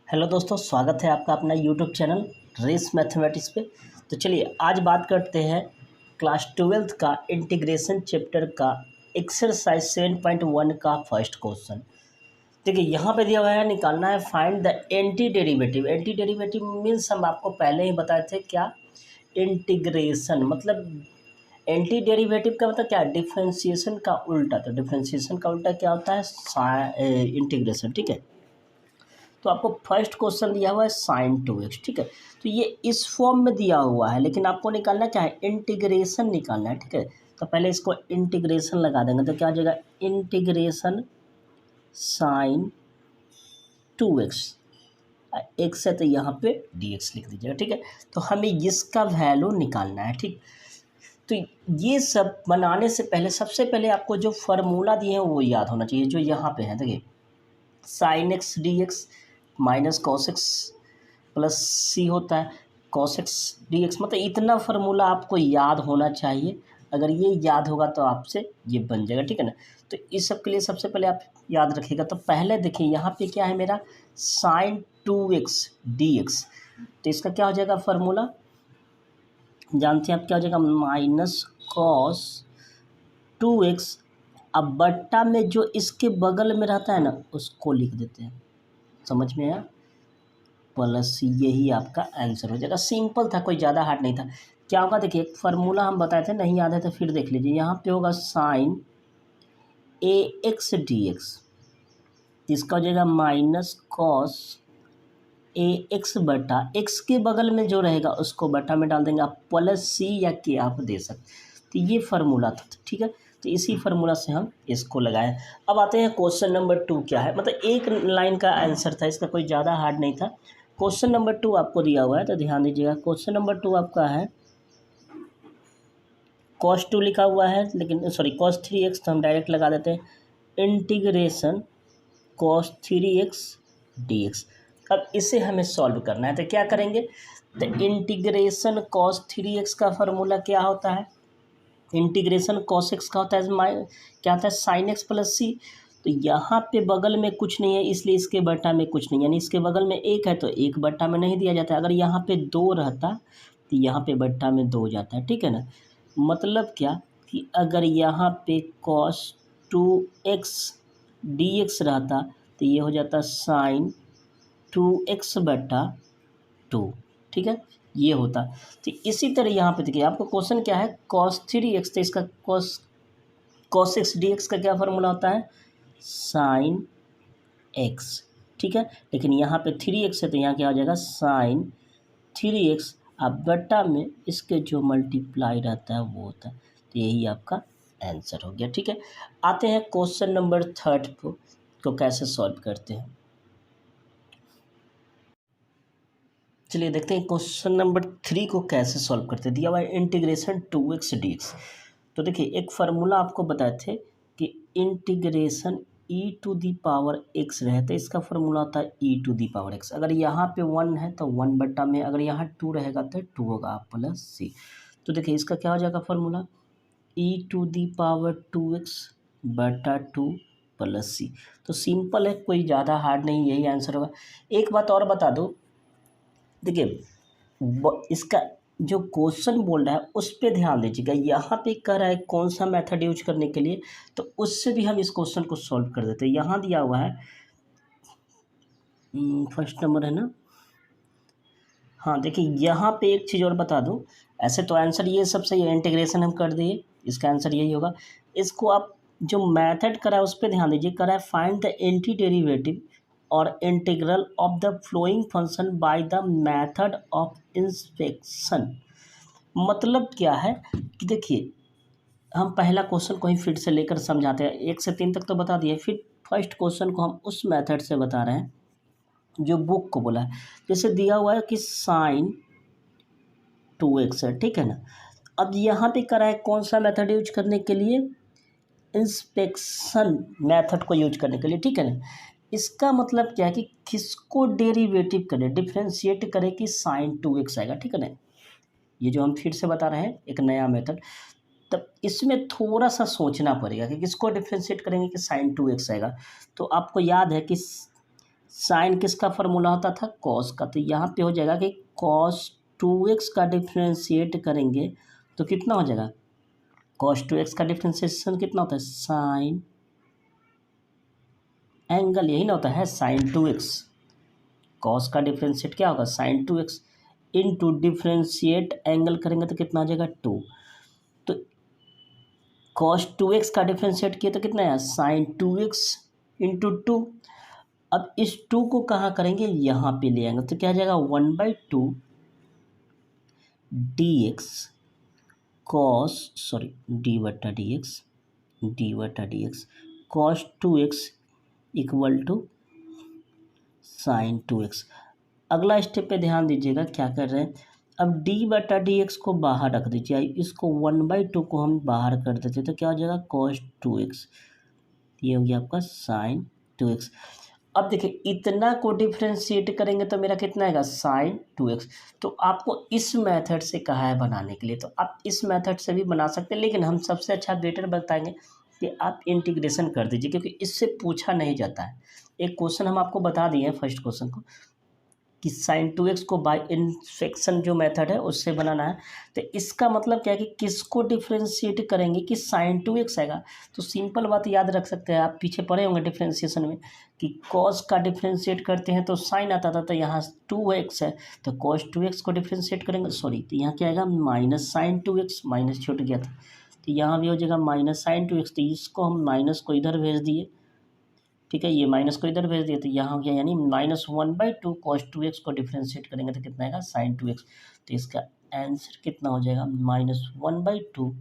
Hello दोस्तों, स्वागत है आपका अपना यूट्यूब चैनल रेस मैथमेटिक्स पे। तो चलिए आज बात करते हैं क्लास 12th का इंटीग्रेशन चैप्टर का एक्सरसाइज 7.1 का फर्स्ट क्वेश्चन। देखिए यहाँ पे दिया हुआ है, निकालना है find the anti derivative. Anti derivative means हम आपको पहले ही बताए थे क्या, इंटीग्रेशन मतलब एंटी डेरिवेटिव का मतलब क्या, डिफ्रेंशिएशन का उल्टा। तो डिफ्रेंशिएशन का उल्टा क्या होता है, इंटीग्रेशन। ठीक है, तो आपको फर्स्ट क्वेश्चन दिया हुआ है साइन 2x। ठीक है, तो ये इस फॉर्म में दिया हुआ है, लेकिन आपको निकालना क्या है, इंटीग्रेशन निकालना है। ठीक है, तो पहले इसको इंटीग्रेशन लगा देंगे तो क्या हो जाएगा, इंटीग्रेशन साइन 2x। एक्स है तो यहाँ पे dx लिख दीजिएगा। ठीक है, तो हमें इसका वैल्यू निकालना है। ठीक, तो ये सब बनाने से पहले सबसे पहले आपको जो फार्मूला दिए हैं वो याद होना चाहिए, जो यहाँ पे है। देखिए sine x d x minus cos x plus c होता है, कॉस एक्स डी एक्स। मतलब इतना फार्मूला आपको याद होना चाहिए। अगर ये याद होगा तो आपसे ये बन जाएगा। ठीक है ना, तो इस सब के लिए सबसे पहले आप याद रखिएगा। तो पहले देखिए यहाँ पे क्या है मेरा, साइन 2x dx। तो इसका क्या हो जाएगा फार्मूला, जानते हैं आप क्या हो जाएगा, माइनस कॉस 2x। अब बट्टा में जो इसके बगल में रहता है ना उसको लिख देते हैं, समझ में आया, प्लस यही आपका आंसर हो जाएगा। सिंपल था, कोई ज़्यादा हार्ड नहीं था। क्या होगा देखिए, एक फार्मूला हम बताए थे, नहीं याद है तो फिर देख लीजिए। यहाँ पे होगा साइन ए एक्स डी एक्स, इसका हो जाएगा माइनस कॉस ए एक्स बटा एक्स के बगल में जो रहेगा उसको बटा में डाल देंगे आप, प्लस सी या के आप दे सकते। तो ये फार्मूला था। ठीक है, तो इसी फार्मूला से हम इसको लगाए। अब आते हैं क्वेश्चन नंबर 2 क्या है। मतलब एक लाइन का आंसर था, इसका कोई ज़्यादा हार्ड नहीं था। क्वेश्चन नंबर 2 आपको दिया हुआ है तो ध्यान दीजिएगा। क्वेश्चन नंबर 2 आपका है cos 2 लिखा हुआ है, लेकिन सॉरी cos 3x, तो हम डायरेक्ट लगा देते हैं इंटीग्रेशन cos 3x dx। अब इसे हमें सॉल्व करना है तो क्या करेंगे, तो इंटीग्रेशन cos 3x का फार्मूला क्या होता है, इंटीग्रेशन cos x का होता है क्या होता है, साइन एक्स प्लस सी। तो यहाँ पे बगल में कुछ नहीं है इसलिए इसके बटा में कुछ नहीं, यानी इसके बगल में एक है तो एक बट्टा में नहीं दिया जाता है। अगर यहाँ पे 2 रहता तो यहाँ पे बट्टा में 2 जाता है। ठीक है ना, मतलब क्या कि अगर यहाँ पे cos 2x dx रहता तो ये हो जाता साइन 2x बटा 2। ठीक है, ये होता। तो इसी तरह यहाँ पे देखिए आपको क्वेश्चन क्या है, cos 3x, तो इसका cos x dx का क्या फार्मूला होता है, साइन x। ठीक है, लेकिन यहाँ पे 3x है तो यहाँ क्या हो जाएगा, साइन 3x। अब बट्टा में इसके जो मल्टीप्लाई रहता है वो होता है। तो यही आपका आंसर हो गया। ठीक है, आते हैं क्वेश्चन नंबर 3 को कैसे सॉल्व करते हैं। चलिए देखते हैं क्वेश्चन नंबर 3 को कैसे सॉल्व करते हैं। दिया हुआ है इंटीग्रेशन 2x dx। तो देखिए एक फार्मूला आपको बताए थे कि integration e to the power x रहे तो इसका फार्मूला होता है e to the power x। अगर यहाँ पे 1 है तो 1 बट्टा में, अगर यहाँ 2 रहेगा तो 2 होगा प्लस सी। तो देखिए इसका क्या हो जाएगा formula, e to the power 2x बटा 2 प्लस सी। तो सिंपल है, कोई ज़्यादा हार्ड नहीं, यही आंसर होगा। एक बात और बता दो, देखिए इसका जो क्वेश्चन बोल रहा है उस पर ध्यान दीजिएगा। यहाँ पे कह रहा है कौन सा मेथड यूज करने के लिए, तो उससे भी हम इस क्वेश्चन को सॉल्व कर देते हैं। यहाँ दिया हुआ है फर्स्ट नंबर है ना, हाँ देखिए यहाँ पे एक चीज़ और बता दूँ। ऐसे तो आंसर ये सब सही है, इंटीग्रेशन हम कर दिए, इसका आंसर यही होगा। इसको आप जो मेथड करा है उस पर ध्यान दीजिए। करा है फाइंड द एंटी डेरिवेटिव और integral of the flowing function by the method of inspection. मतलब क्या है कि देखिए हम पहला क्वेश्चन को ही फिर से लेकर समझाते हैं, 1 से 3 तक तो बता दिए, फिर फर्स्ट क्वेश्चन को हम उस मेथड से बता रहे हैं जो बुक को बोला है। जैसे दिया हुआ है कि साइन 2x है, ठीक है ना। अब यहाँ पे करा है कौन सा मेथड यूज करने के लिए, इंस्पेक्शन मेथड को यूज करने के लिए। ठीक है ना, इसका मतलब क्या है कि किसको डेरिवेटिव करें, डिफ्रेंशिएट करें कि साइन 2x आएगा। ठीक है ना, ये जो हम फिर से बता रहे हैं एक नया मेथड, तब इसमें थोड़ा सा सोचना पड़ेगा कि किसको डिफ्रेंशिएट करेंगे कि साइन 2x आएगा। तो आपको याद है कि साइन किसका फॉर्मूला होता था, कॉस का। तो यहाँ पे हो जाएगा कि कॉस 2x का डिफ्रेंशिएट करेंगे तो कितना हो जाएगा, कॉस 2x का डिफ्रेंशिएशन कितना होता है, साइन एंगल, यही ना होता है साइन 2x। कॉस का डिफ्रेंशिएट क्या होगा, sign 2x into differentiate angle करेंगे तो कितना हो जाएगा 2। तो कॉस 2x का डिफ्रेंशिएट किया तो कितना है, साइन 2x इंटू 2। अब इस 2 को कहाँ करेंगे, यहाँ पे ले आएंगे तो क्या हो जाएगा 1/2 dx cos d/dx cos 2x equal to sine 2x। अगला स्टेप पे ध्यान दीजिएगा क्या कर रहे हैं, अब d/dx को बाहर रख दीजिए, इसको 1/2 को हम बाहर कर देते तो क्या हो जाएगा cos 2x, ये हो गया आपका sin 2x। अब देखिए इतना को डिफ्रेंशिएट करेंगे तो मेरा कितना आएगा sin 2x। तो आपको इस मेथड से कहा है बनाने के लिए, तो आप इस मेथड से भी बना सकते हैं, लेकिन हम सबसे अच्छा बेटर बताएंगे कि आप इंटीग्रेशन कर दीजिए, क्योंकि इससे पूछा नहीं जाता है। एक क्वेश्चन हम आपको बता दिए हैं फर्स्ट क्वेश्चन को कि साइन 2x को बाय इन्फेक्शन जो मेथड है उससे बनाना है। तो इसका मतलब क्या है कि किसको डिफ्रेंशिएट करेंगे कि साइन 2x आएगा। तो सिंपल बात याद रख सकते हैं, आप पीछे पढ़े होंगे डिफ्रेंशिएशन में कि कॉस का डिफ्रेंशिएट करते हैं तो साइन आता था, तो यहाँ 2x है तो कॉस 2x को डिफ्रेंशिएट करेंगे, सॉरी तो यहाँ क्या आएगा माइनस साइन 2x, माइनस छूट गया था तो यहाँ भी हो जाएगा माइनस साइन 2x। तो इसको हम माइनस को इधर भेज दिए, ठीक है, ये माइनस को इधर भेज दिया तो यहाँ हो गया यानी -1/2 cos 2x को डिफ्रेंशिएट करेंगे तो कितना आएगा sin 2x। तो इसका आंसर कितना हो जाएगा -1/2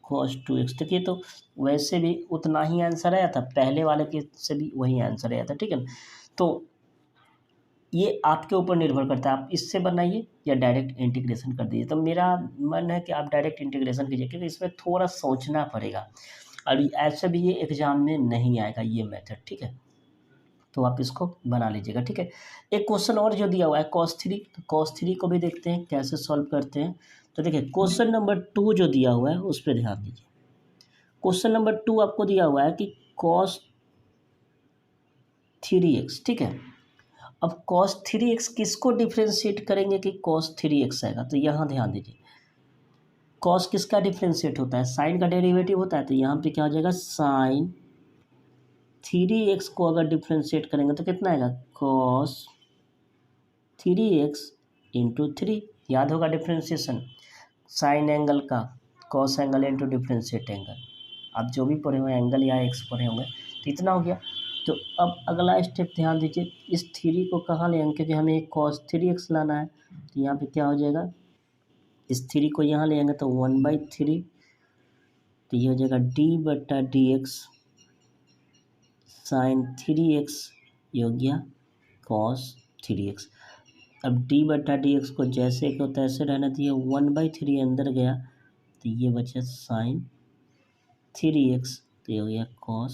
cos 2x। देखिए तो वैसे भी उतना ही आंसर आया था, पहले वाले के से भी वही आंसर आया था, ठीक है ना। तो ये आपके ऊपर निर्भर करता है, आप इससे बनाइए या डायरेक्ट इंटीग्रेशन कर दीजिए। तो मेरा मन है कि आप डायरेक्ट इंटीग्रेशन कीजिए, क्योंकि इसमें थोड़ा सोचना पड़ेगा और ऐसे भी ये एग्ज़ाम में नहीं आएगा ये मेथड, ठीक है। तो आप इसको बना लीजिएगा, ठीक है। एक क्वेश्चन और जो दिया हुआ है cos 3, तो cos 3 को भी देखते हैं कैसे सॉल्व करते हैं। तो देखिए क्वेश्चन नंबर 2 जो दिया हुआ है उस पर ध्यान दीजिए। क्वेश्चन नंबर 2 आपको दिया हुआ है कि cos 3x, ठीक है। अब cos 3x किसको डिफ्रेंशिएट करेंगे कि cos 3x आएगा, तो यहाँ ध्यान दीजिए cos किसका डिफ्रेंशिएट होता है, साइन का डेरिवेटिव होता है, तो यहाँ पे क्या हो जाएगा साइन 3x को अगर डिफ्रेंशिएट करेंगे तो कितना आएगा cos 3x इंटू 3। याद होगा डिफ्रेंशिएशन साइन एंगल का, cos angle into differentiate angle, आप जो भी पढ़े हुए एंगल या एक्स पढ़े होंगे तो इतना हो गया। तो अब अगला स्टेप ध्यान दीजिए, इस 3 को कहाँ ले आएंगे, क्योंकि हमें cos 3x लाना है। तो यहाँ पे क्या हो जाएगा, इस 3 को यहाँ ले आएंगे तो 1/3, तो ये हो जाएगा d/dx साइन 3x, ये हो गया cos 3x। अब d/dx को जैसे को तैसे रहने दिए, 1/3 अंदर गया तो ये बचा साइन 3x, तो ये हो गया cos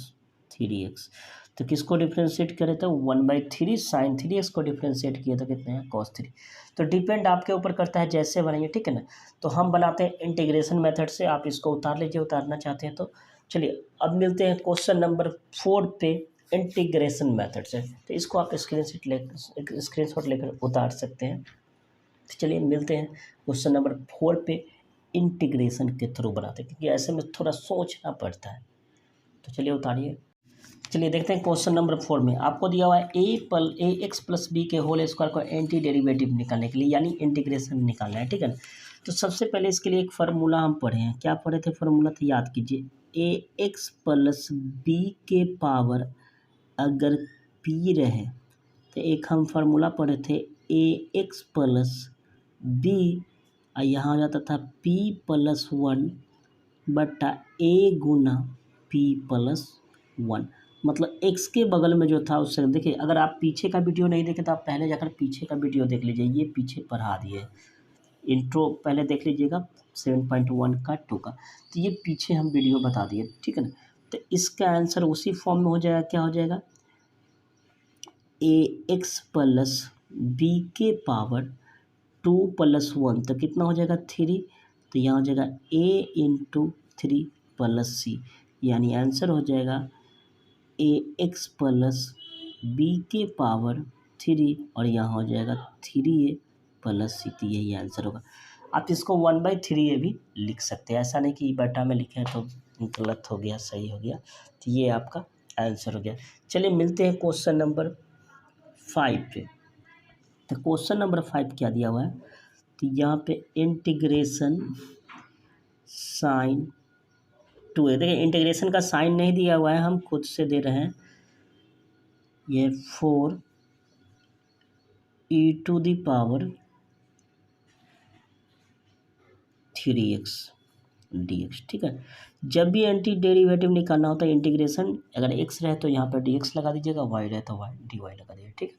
3x। तो किसको डिफ्रेंशिएट करे तो 1/3 साइन 3x को डिफ्रेंशिएट किया तो कितने हैं cos 3। तो डिपेंड आपके ऊपर करता है जैसे बनाइए, ठीक है ना। तो हम बनाते हैं इंटीग्रेशन मेथड से, आप इसको उतार लीजिए उतारना चाहते हैं तो। चलिए अब मिलते हैं क्वेश्चन नंबर 4 पे इंटीग्रेशन मेथड से। तो इसको आप स्क्रीनशॉट लेकर उतार सकते हैं। तो चलिए मिलते हैं क्वेश्चन नंबर 4 पे इंटीग्रेशन के थ्रू बनाते हैं, क्योंकि ऐसे में थोड़ा सोचना पड़ता है। तो चलिए उतारिए। चलिए देखते हैं क्वेश्चन नंबर 4 में आपको दिया हुआ है ax+b के होल स्क्वायर को एंटी डेरिवेटिव निकालने के लिए, यानी इंटीग्रेशन निकालना है, ठीक है ना। तो सबसे पहले इसके लिए एक फार्मूला हम पढ़े हैं, क्या पढ़े थे फार्मूला, तो याद कीजिए ax+b के पावर अगर p रहे तो एक हम फार्मूला पढ़े थे ax+b, और यहाँ हो जाता था p+1 बटा a गुना p+1। मतलब x के बगल में जो था उससे देखिए, अगर आप पीछे का वीडियो नहीं देखे तो आप पहले जाकर पीछे का वीडियो देख लीजिए, ये पीछे पढ़ा दिए, इंट्रो पहले देख लीजिएगा 7.1 का 2 का, तो ये पीछे हम वीडियो बता दिए, ठीक है ना। तो इसका आंसर उसी फॉर्म में हो जाएगा, क्या हो जाएगा ax+b के पावर 2+1, तो कितना हो जाएगा 3, तो यहाँ हो जाएगा a इंटू 3+c, यानी आंसर हो जाएगा ax+ बी के पावर 3 और यहाँ हो जाएगा 3a प्लस सी, तो यही आंसर होगा। आप इसको 1/3a भी लिख सकते हैं, ऐसा नहीं कि बटा में लिखे तो गलत हो गया सही हो गया, तो ये आपका आंसर हो गया। चलिए मिलते हैं क्वेश्चन नंबर 5 पे। तो क्वेश्चन नंबर 5 क्या दिया हुआ है, तो यहाँ पे इंटीग्रेशन साइन 2 है। देखिए इंटीग्रेशन का साइन नहीं दिया हुआ है, हम खुद से दे रहे हैं। ये 4e⁻³ 3x dx, ठीक है। जब भी एंटी डेरिवेटिव निकालना होता है इंटीग्रेशन, अगर x रहे तो यहाँ पर dx लगा दीजिएगा, y रहे तो y dy लगा दीजिएगा, ठीक है।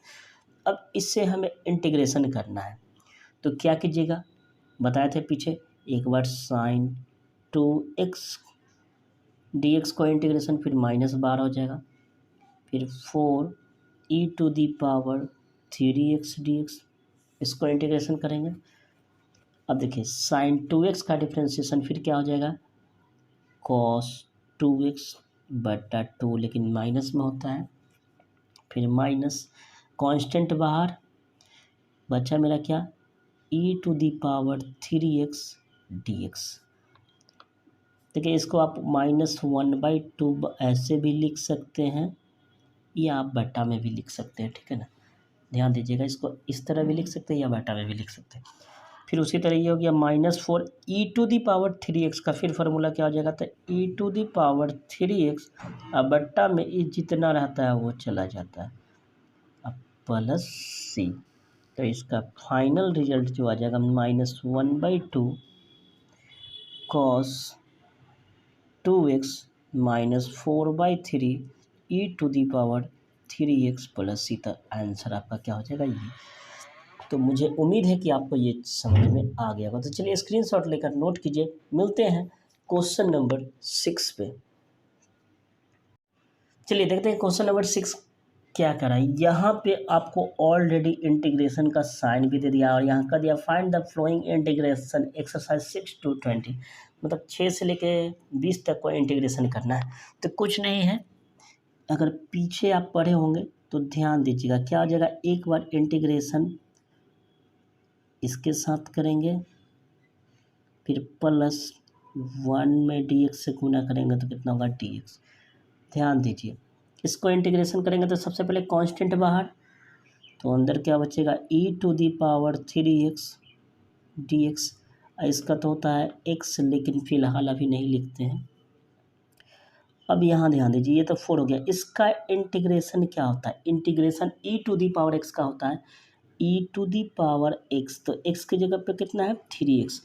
अब इससे हमें इंटीग्रेशन करना है, तो क्या कीजिएगा, बताए थे पीछे एक बार साइन 2x dx को इंटीग्रेशन, फिर -12 हो जाएगा, फिर 4e⁻³ dx, इसको इंटीग्रेशन करेंगे। अब देखिए साइन 2x का डिफ्रेंशिएशन फिर क्या हो जाएगा, cos 2x/2, लेकिन माइनस में होता है, फिर माइनस कांस्टेंट बाहर, बचा मेरा क्या, e⁻³ dx। देखिए इसको आप -1/2 ऐसे भी लिख सकते हैं, या आप बटा में भी लिख सकते हैं, ठीक है ना। ध्यान दीजिएगा, इसको इस तरह भी लिख सकते हैं या बटा में भी लिख सकते हैं। फिर उसी तरह ये हो गया -4e⁻³ का फिर फार्मूला क्या हो जाएगा, तो e⁻³ अब बट्टा में ये जितना रहता है वो चला जाता है, अब प्लस सी, तो इसका फाइनल रिजल्ट जो आ जाएगा -1/2 cos 2x -4/3 e⁻³ प्लस सी, तो आंसर आपका क्या हो जाएगा ये। तो मुझे उम्मीद है कि आपको ये समझ में आ गया होगा। तो चलिए स्क्रीनशॉट लेकर नोट कीजिए। मिलते हैं क्वेश्चन नंबर 6 पे। चलिए देखते हैं क्वेश्चन नंबर 6 क्या करा है। यहाँ पे आपको ऑलरेडी इंटीग्रेशन का साइन भी दे दिया और यहाँ का दिया find the flowing integration exercise 6 to 20, मतलब 6 से लेके 20 तक को इंटीग्रेशन करना है। तो कुछ नहीं है, अगर पीछे आप पढ़े होंगे तो ध्यान दीजिएगा क्या हो जाएगा, एक बार इंटीग्रेशन इसके साथ करेंगे, फिर प्लस 1 में dx से गुना करेंगे तो कितना होगा dx। ध्यान दीजिए, इसको इंटीग्रेशन करेंगे तो सबसे पहले कांस्टेंट बाहर, तो अंदर क्या बचेगा e⁻³ dx। इसका तो होता है x, लेकिन फिलहाल अभी नहीं लिखते हैं। अब यहाँ ध्यान दीजिए, ये तो 4 हो गया, इसका इंटीग्रेशन क्या होता है, इंटीग्रेशन e⁻x का होता है, e⁻x, तो x की जगह पे कितना है 3x,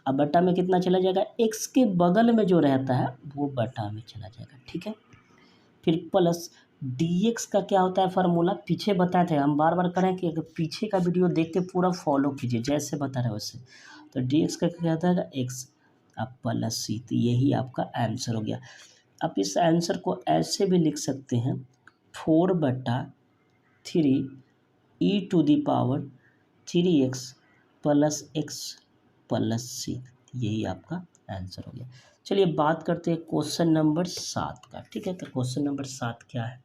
अब बटा में कितना चला जाएगा, x के बगल में जो रहता है वो बटा में चला जाएगा, ठीक है। फिर प्लस dx का क्या होता है फार्मूला, पीछे बताए थे, हम बार बार करें कि अगर पीछे का वीडियो देख के पूरा फॉलो कीजिए जैसे बता रहे वैसे। तो dx का क्या होता है x, अब प्लस सी, तो यही आपका आंसर हो गया। आप इस आंसर को ऐसे भी लिख सकते हैं 4/3 e⁻³ प्लस x प्लस सी, यही आपका आंसर हो गया। चलिए बात करते हैं क्वेश्चन नंबर 7 का, ठीक है। तो क्वेश्चन नंबर 7 क्या है,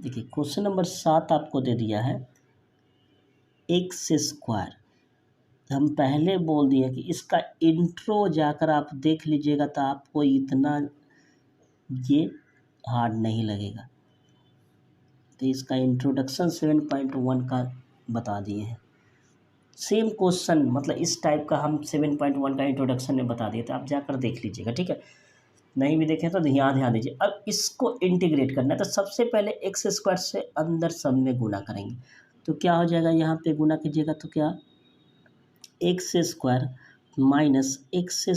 देखिए क्वेश्चन नंबर 7 आपको दे दिया है x²। हम पहले बोल दिए कि इसका इंट्रो जाकर आप देख लीजिएगा तो आपको इतना ये हार्ड नहीं लगेगा। तो इसका इंट्रोडक्शन 7.1 का बता दिए हैं। सेम क्वेश्चन मतलब इस टाइप का हम 7.1 का इंट्रोडक्शन में बता दिए, तो आप जाकर देख लीजिएगा, ठीक है। नहीं भी देखें तो ध्यान दीजिए। अब इसको इंटीग्रेट करना है, तो सबसे पहले x² से अंदर सब में गुना करेंगे, तो क्या हो जाएगा, यहाँ पे गुना कीजिएगा तो क्या x² minus x²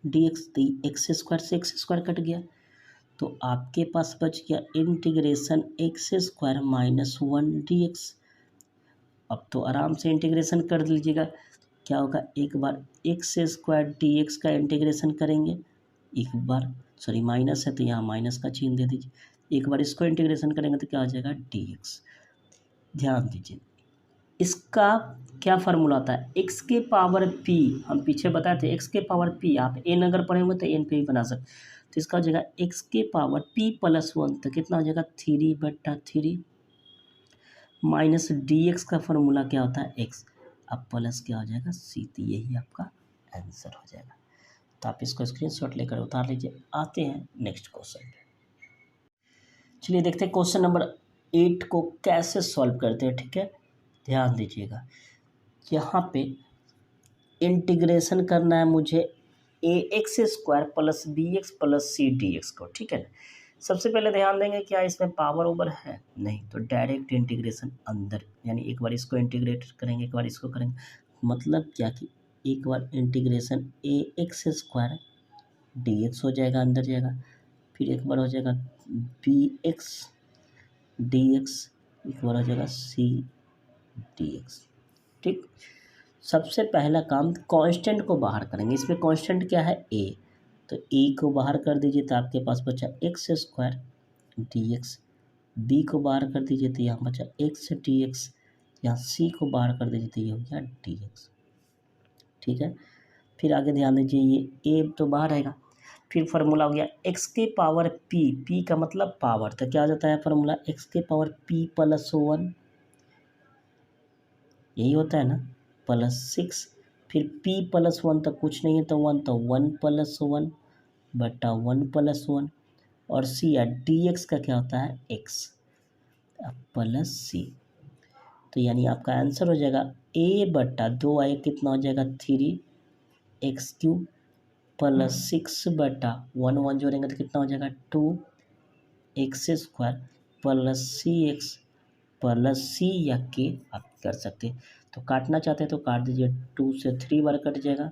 dx, x² से x² कट गया, तो आपके पास बच गया इंटीग्रेशन x² -1 dx। अब तो आराम से इंटीग्रेशन कर लीजिएगा, क्या होगा, एक बार x² dx का इंटीग्रेशन करेंगे, एक बार सॉरी माइनस है तो यहाँ माइनस का चिन्ह दे दीजिए, एक बार इसको इंटीग्रेशन करेंगे तो क्या हो जाएगा dx। ध्यान दीजिए इसका क्या फार्मूला होता है, एक्स के पावर पी, हम पीछे बताए थे एक्स के पावर पी, आप एन अगर पढ़े हुए तो एन पे भी बना सकते, तो इसका हो जाएगा एक्स के पावर पी प्लस वन, तो कितना हो जाएगा 3/3 माइनस डी एक्स का फार्मूला क्या होता है एक्स, अब प्लस क्या हो जाएगा सी, तो यही आपका आंसर हो जाएगा। तो आप इसको स्क्रीनशॉट लेकर उतार लीजिए। आते हैं नेक्स्ट क्वेश्चन पे। चलिए देखते हैं क्वेश्चन नंबर 8 को कैसे सॉल्व करते हैं, ठीक है। ध्यान दीजिएगा, यहाँ पे इंटीग्रेशन करना है मुझे a x square plus b x plus c d x को, ठीक है ना। सबसे पहले ध्यान देंगे क्या इसमें पावर ओवर है, नहीं, तो डायरेक्ट इंटीग्रेशन अंदर, यानी एक बार इसको इंटीग्रेट करेंगे एक बार इसको करेंगे, मतलब क्या कि एक बार इंटीग्रेशन ए एक्स स्क्वायर डी एक्स हो जाएगा, अंदर जाएगा, फिर एक बार हो जाएगा बी एक्स डी एक्स, एक बार हो जाएगा सी डी एक्स, ठीक। सबसे पहला काम कांस्टेंट को बाहर करेंगे, इसमें कांस्टेंट क्या है ए, तो ए को बाहर कर दीजिए तो आपके पास बचा x square d x, b को बाहर कर दीजिए तो यहाँ बचा एक्स डी एक्स, यहाँ सी को बाहर कर दीजिए तो ये हो गया डी एक्स, ठीक है। फिर आगे ध्यान दीजिए ये ए तो बाहर आएगा, फिर फार्मूला हो गया एक्स के पावर पी, पी का मतलब पावर, तो क्या आ जाता है फार्मूला एक्स के पावर पी प्लस वन, यही होता है ना, प्लस 6, फिर p प्लस वन तक कुछ नहीं है तो वन, तो 1+1/1+1, और c या dx का क्या होता है x प्लस सी, तो यानी आपका आंसर हो जाएगा a/2 आए कितना हो जाएगा 3x³ प्लस 6/1 जोड़ेंगे तो कितना हो जाएगा 2x² प्लस cx प्लस सी या के आप कर सकते हैं। तो काटना चाहते हैं तो काट दीजिए, 2 से 3 बार कट जाएगा,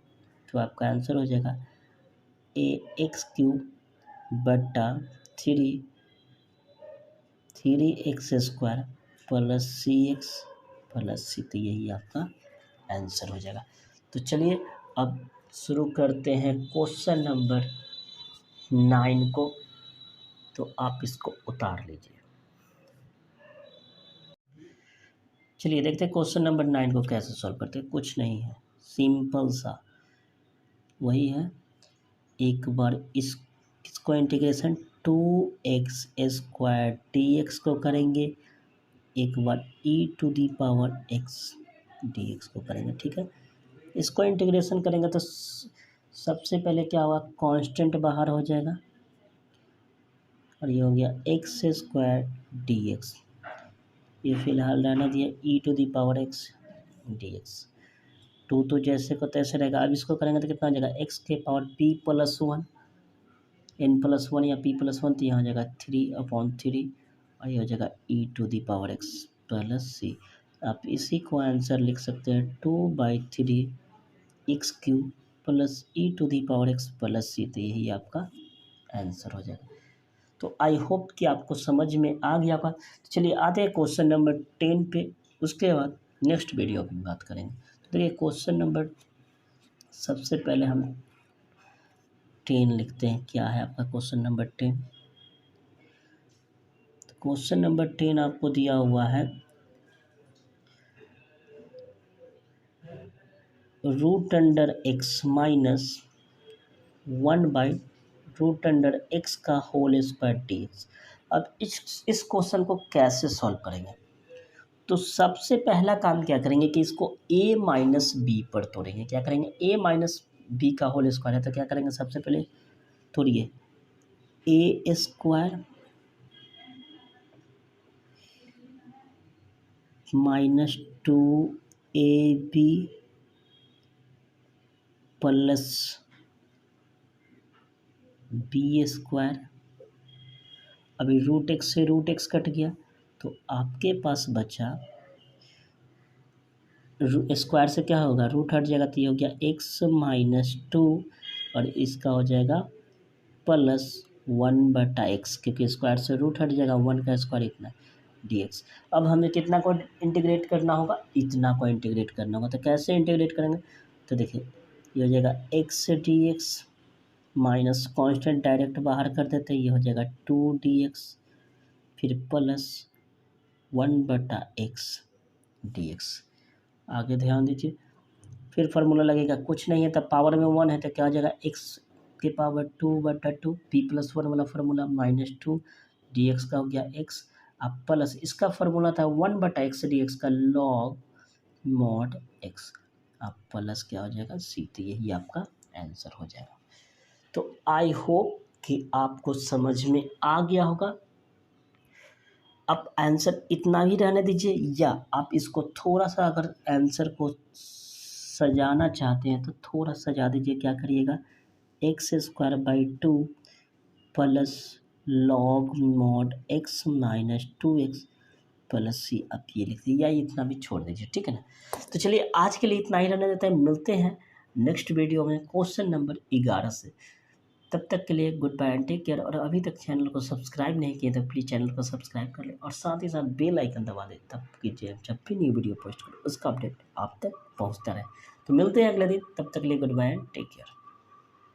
तो आपका आंसर हो जाएगा ax³ 3x² plus cx plus सी, तो यही आपका आंसर हो जाएगा। तो चलिए अब शुरू करते हैं क्वेश्चन नंबर 9 को, तो आप इसको उतार लीजिए। चलिए देखते हैं क्वेश्चन नंबर 9 को कैसे सॉल्व करते हैं। कुछ नहीं है, सिंपल सा वही है, एक बार इसको इंटीग्रेशन 2x² dx को करेंगे, एक बार e⁻x dx को करेंगे, ठीक है। इसको इंटीग्रेशन करेंगे तो सबसे पहले क्या होगा, कांस्टेंट बाहर हो जाएगा, और ये हो गया x² dx, ये फिलहाल रहना दिया e⁻x dx, 2 तो जैसे को तैसे रहेगा। अब इसको करेंगे तो कितना हो जाएगा x के power p plus one, n+1 या p प्लस वन, तो यहाँ हो जाएगा 3/3, और ये हो जाएगा e⁻x प्लस सी। आप इसी को आंसर लिख सकते हैं 2/3x³ प्लस e⁻x प्लस सी, तो यही आपका आंसर हो जाएगा। तो आई होप कि आपको समझ में आ गया होगा। तो चलिए आते हैं क्वेश्चन नंबर 10 पे, उसके बाद नेक्स्ट वीडियो में बात करेंगे। तो देखिए क्वेश्चन नंबर, सबसे पहले हम 10 लिखते हैं, क्या है आपका क्वेश्चन नंबर 10। तो क्वेश्चन नंबर 10 आपको दिया हुआ है √x - 1/√x का होल स्क्वायर dx। अब इस क्वेश्चन को कैसे सॉल्व करेंगे, तो सबसे पहला काम क्या करेंगे कि इसको a माइनस बी पर तोड़ेंगे। क्या करेंगे, a माइनस बी का होल स्क्वायर है, तो क्या करेंगे सबसे पहले तोड़िए a² minus 2ab plus b²। अभी √x से √x कट गया, तो आपके पास बचा स्क्वायर से क्या होगा, रूट हट जाएगा, तो ये हो गया x - 2, और इसका हो जाएगा प्लस 1/x, क्योंकि स्क्वायर से रूट हट जाएगा, 1 का स्क्वायर इतना dx। अब हमें कितना को इंटीग्रेट करना होगा, इतना को इंटीग्रेट करना होगा। तो कैसे इंटीग्रेट करेंगे, तो देखिए ये हो जाएगा x dx minus constant direct बाहर कर देते हैं, ये हो जाएगा 2dx, फिर प्लस 1/x dx। आगे ध्यान दीजिए। फिर फार्मूला लगेगा, कुछ नहीं है तब पावर में 1 है तो क्या हो जाएगा, x के पावर 2/2 p+1 वाला फार्मूला -2 dx का हो गया x। अब प्लस इसका फार्मूला था 1/x dx का log mod x। अब प्लस क्या हो जाएगा c। तो यही आपका आंसर हो जाएगा। तो आई होप कि आपको समझ में आ गया होगा। अब आंसर इतना ही रहने दीजिए, या आप इसको थोड़ा सा अगर आंसर को सजाना चाहते हैं तो थोड़ा सजा दीजिए। क्या करिएगा, x²/2 plus log mod x -2x plus c। अब ये लिख दीजिए, या इतना भी छोड़ दीजिए, ठीक है ना। तो चलिए आज के लिए इतना ही रहने देते हैं, मिलते हैं नेक्स्ट वीडियो में क्वेश्चन नंबर 11 से। तब तक के लिए goodbye and take care. और अभी तक चैनल को सब्सक्राइब नहीं किए तो प्लीज़ चैनल को सब्सक्राइब कर लें और साथ ही साथ बेल आइकन दबा दें, तब कीजिए जब भी न्यू वीडियो पोस्ट करें उसका अपडेट आप तक पहुंचता रहे। तो मिलते हैं अगले दिन, तब तक के लिए goodbye and take care.